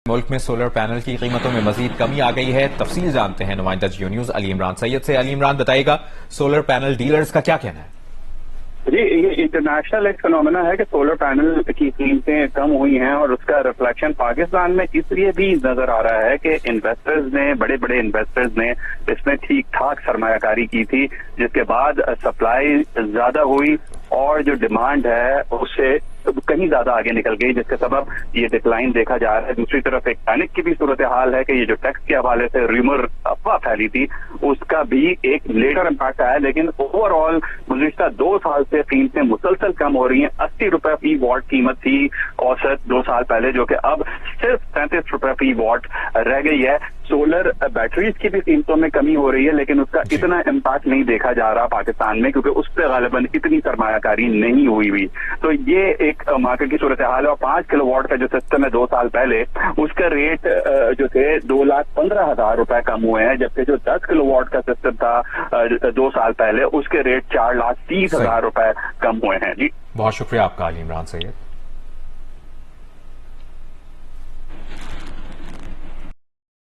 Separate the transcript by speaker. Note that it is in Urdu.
Speaker 1: ملک میں سولر پینل کی قیمتوں میں مزید کمی آ گئی ہے. تفصیل جانتے ہیں نمائندہ جیو نیوز علی عمران سید سے. علی عمران بتائے گا سولر پینل ڈیلرز کا کیا کہنا ہے؟
Speaker 2: جی، یہ انٹرنیشنل ایک فنومینا ہے کہ سولر پینل کی قیمتیں کم ہوئی ہیں، اور اس کا ریفلیکشن پاکستان میں اس لیے بھی نظر آ رہا ہے کہ انویسٹرز نے، بڑے بڑے انویسٹرز نے اس میں ٹھیک ٹھاک سرمایہ کاری کی تھی، جس کے بعد سپلائی زیادہ ہوئی اور جو ڈیمانڈ ہے اس سے کہیں زیادہ آگے نکل گئی، جس کے سبب یہ ڈکلائن دیکھا جا رہا ہے. دوسری طرف ایک پینک کی بھی صورتحال ہے کہ یہ جو ٹیکس کے حوالے سے ریومر افواہ پھیلی تھی اس کا بھی ایک لیٹر امپیکٹ آیا، لیکن اوور آل گزشتہ 2 سال سے قیمتیں مسلسل کم ہو رہی ہیں. 80 روپے فی واٹ قیمت تھی اوسط 2 سال پہلے، جو کہ اب صرف 35 روپے فی واٹ رہ گئی ہے. سولر بیٹریز کی بھی قیمتوں میں کمی ہو رہی ہے، لیکن اس کا اتنا امپیکٹ نہیں دیکھا جا رہا پاکستان میں، کیونکہ اس پہ غالباً اتنی سرمایہ کاری نہیں ہوئی. تو یہ ایک مارکیٹ کی صورتحال ہے. اور 5 کلو واٹ کا جو سسٹم ہے 2 سال پہلے، اس کا ریٹ جو تھے 2,15,000 روپے کم ہوئے ہیں، جبکہ جو 10 کلو واٹ کا سسٹم تھا 2 سال پہلے، اس کے ریٹ 4,30,000 روپے کم ہوئے ہیں. جی
Speaker 1: بہت شکریہ آپ کا علی عمران سید.